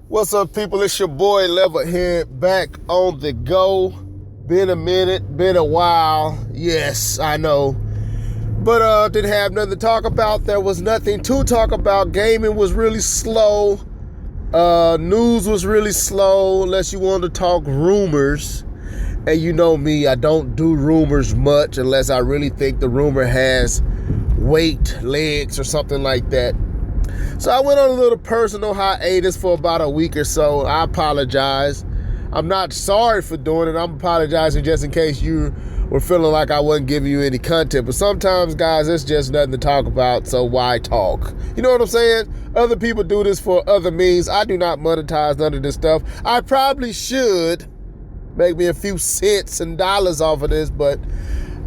What's up, people? It's your boy Levelhead back on the go. Been a minute, been a while. Yes, I know. But didn't have nothing to talk about. There was nothing to talk about. Gaming was really slow. News was really slow, unless you want to talk rumors. And you know me, I don't do rumors much unless I really think the rumor has weight, legs, or something like that. So I went on a little personal hiatus for about a week or so. I apologize. I'm not sorry for doing it. I'm apologizing just in case you were feeling like I wasn't giving you any content. But sometimes, guys, it's just nothing to talk about, so why talk? You know what I'm saying? Other people do this for other means. I do not monetize none of this stuff. I probably should make me a few cents and dollars off of this, but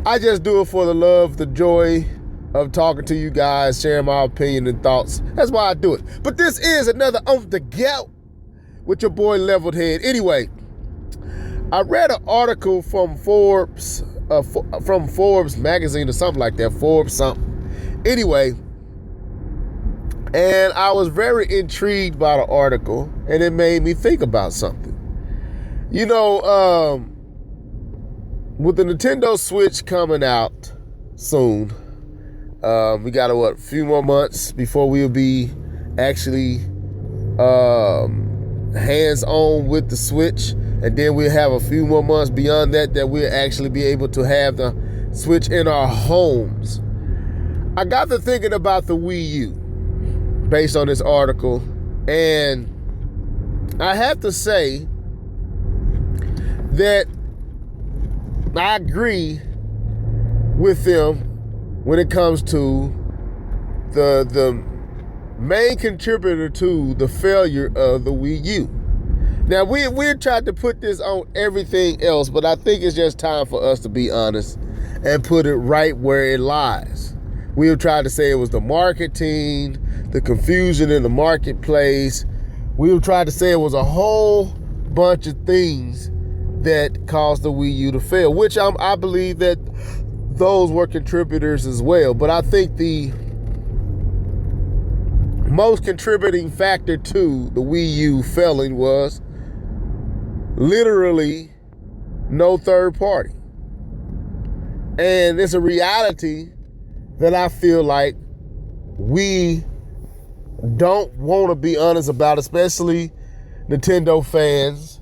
I just do it for the love, the joy of talking to you guys, sharing my opinion and thoughts. That's why I do it. But this is another On The Go with your boy Leveled Head. Anyway, I read an article from Forbes magazine or something like that, Forbes something. Anyway, and I was very intrigued by the article, and it made me think about something. You know, with the Nintendo Switch coming out soon, we got a few more months before we'll be actually hands-on with the Switch, and then we'll have a few more months beyond that we'll actually be able to have the Switch in our homes. I got to thinking about the Wii U based on this article, and I have to say that I agree with them when it comes to the main contributor to the failure of the Wii U. Now, we're trying to put this on everything else, but I think it's just time for us to be honest and put it right where it lies. We've tried to say it was the marketing, the confusion in the marketplace. We've tried to say it was a whole bunch of things that caused the Wii U to fail, which I believe that those were contributors as well. But I think the most contributing factor to the Wii U failing was literally no third party. And it's a reality that I feel like we don't want to be honest about, especially Nintendo fans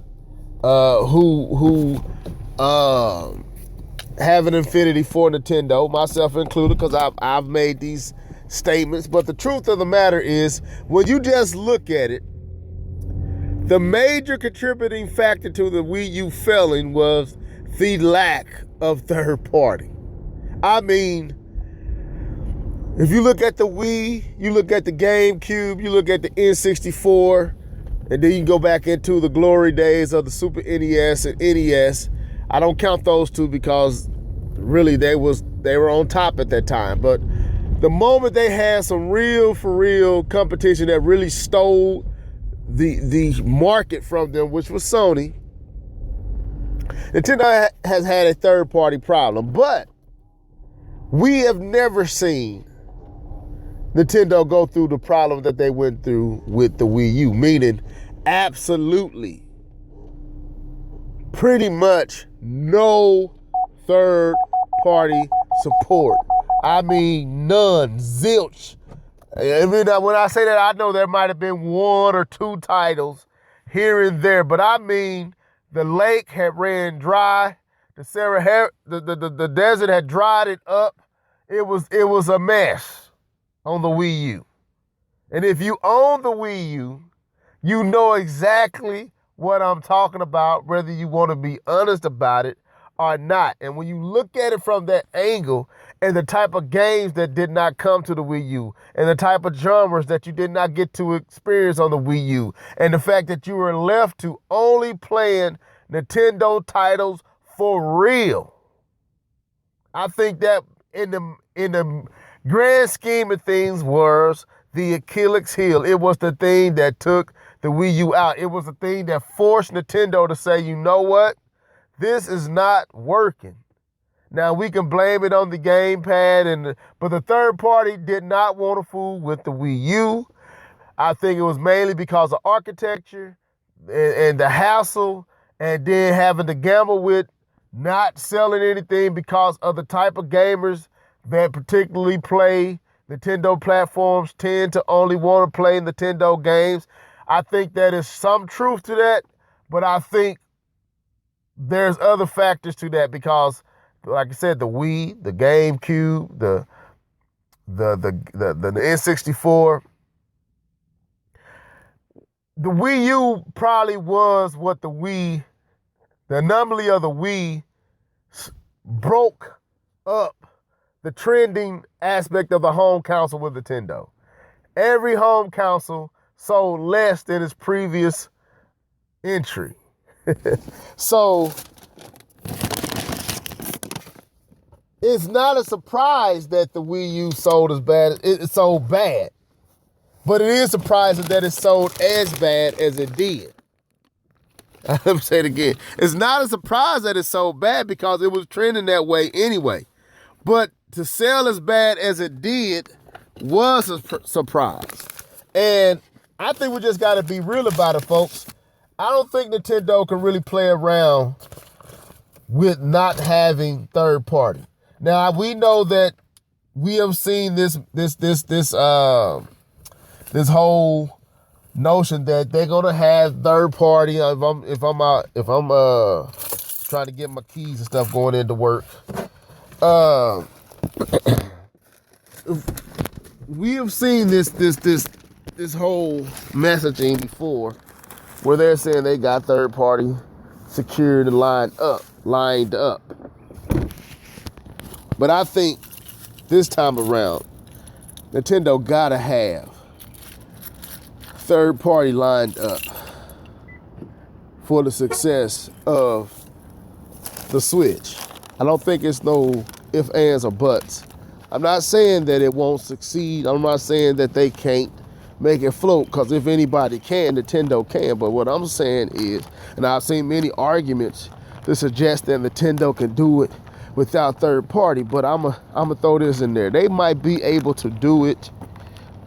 who have an affinity for Nintendo, myself included, because I've made these statements. But the truth of the matter is, when you just look at it, the major contributing factor to the Wii U failing was the lack of third party. I mean, if you look at the Wii, you look at the GameCube, you look at the N64, and then you can go back into the glory days of the Super NES and NES. I don't count those two because really they were on top at that time. But the moment they had some real for real competition that really stole the market from them, which was Sony, Nintendo has had a third party problem. But we have never seen Nintendo go through the problem that they went through with the Wii U, meaning absolutely pretty much no third party support. I mean, none, zilch. I mean, when I say that, I know there might have been one or two titles here and there, but I mean, the lake had ran dry. The desert had dried it up. It was a mess on the Wii U. And if you own the Wii U, you know exactly what I'm talking about, whether you want to be honest about it or not. And when you look at it from that angle, and the type of games that did not come to the Wii U, and the type of genres that you did not get to experience on the Wii U, and the fact that you were left to only playing Nintendo titles for real, I think that in the grand scheme of things was the Achilles heel. It was the thing that took the Wii U out. It was the thing that forced Nintendo to say, you know what? This is not working. Now, we can blame it on the gamepad, but the third party did not want to fool with the Wii U. I think it was mainly because of architecture and the hassle, and then having to gamble with not selling anything because of the type of gamers that particularly play Nintendo platforms tend to only want to play Nintendo games. I think that is some truth to that, but I think there's other factors to that because, like I said, the Wii, the GameCube, the N64, the Wii U probably was what the anomaly of the Wii broke up the trending aspect of the home console with Nintendo. Every home console sold less than its previous entry. So it's not a surprise that the Wii U sold as bad. It sold bad. But it is surprising that it sold as bad as it did. Let me say it again. It's not a surprise that it sold bad because it was trending that way anyway. But to sell as bad as it did was a surprise. And I think we just got to be real about it, folks. I don't think Nintendo can really play around with not having third party. Now, we know that we have seen this whole notion that they're gonna have third party. If I'm trying to get my keys and stuff going into work, we have seen this whole messaging before, where they're saying they got third party secured and lined up. But I think this time around, Nintendo gotta have third party lined up for the success of the Switch. I don't think it's no ifs, ands, or buts. I'm not saying that it won't succeed. I'm not saying that they can't make it float, because if anybody can, Nintendo can. But what I'm saying is, and I've seen many arguments to suggest that Nintendo can do it without third party, but I'm gonna throw this in there. They might be able to do it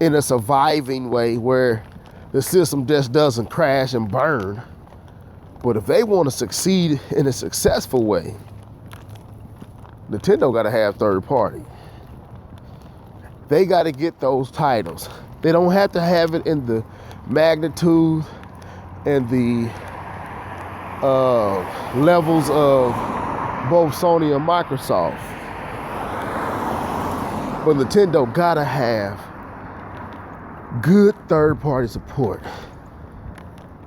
in a surviving way where the system just doesn't crash and burn. But if they want to succeed in a successful way, Nintendo got to have third party. They got to get those titles. They don't have to have it in the magnitude and the levels of both Sony and Microsoft. But Nintendo got to have good third-party support.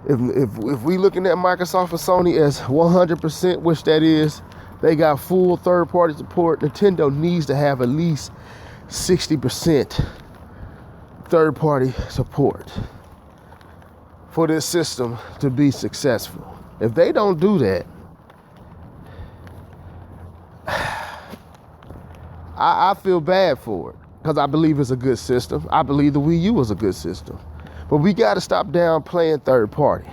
If we looking at Microsoft and Sony as 100%, which that is, they got full third-party support, Nintendo needs to have at least 60% third-party support for this system to be successful. If they don't do that, I feel bad for it, because I believe it's a good system. I believe the Wii U was a good system. But we got to stop downplaying third party.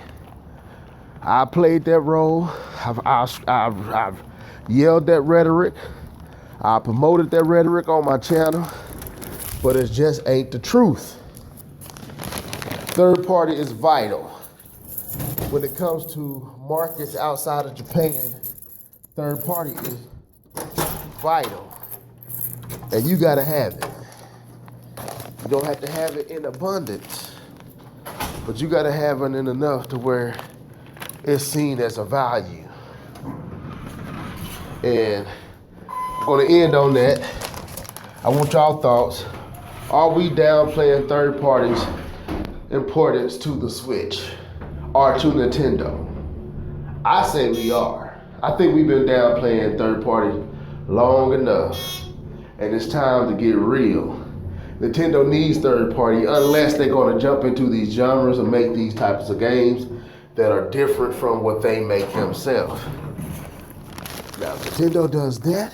I played that role. I've yelled that rhetoric. I promoted that rhetoric on my channel. But it just ain't the truth. Third party is vital. When it comes to markets outside of Japan, third party is vital. And you got to have it. You don't have to have it in abundance, but you got to have it in enough to where it's seen as a value. And I'm going to end on that. I want y'all thoughts. Are we downplaying third parties' importance to the Switch or to Nintendo? I say we are. I think we've been downplaying third party long enough. And it's time to get real. Nintendo needs third party unless they're going to jump into these genres and make these types of games that are different from what they make themselves. Now, if Nintendo does that,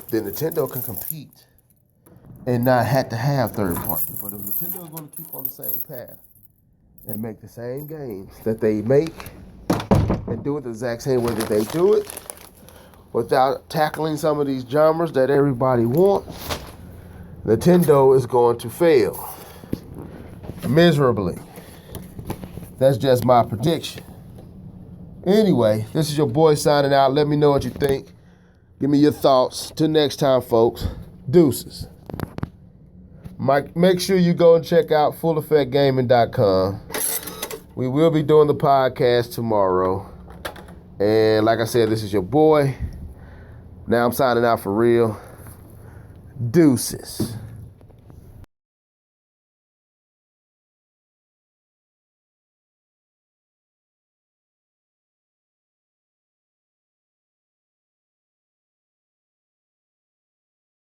then Nintendo can compete and not have to have third party. But if Nintendo is going to keep on the same path and make the same games that they make and do it the exact same way that they do it, without tackling some of these genres that everybody wants, Nintendo is going to fail. miserably. That's just my prediction. Anyway, this is your boy signing out. Let me know what you think. Give me your thoughts. Till next time, folks. Deuces. Make sure you go and check out fulleffectgaming.com. We will be doing the podcast tomorrow. And like I said, this is your boy. Now I'm signing out for real. Deuces.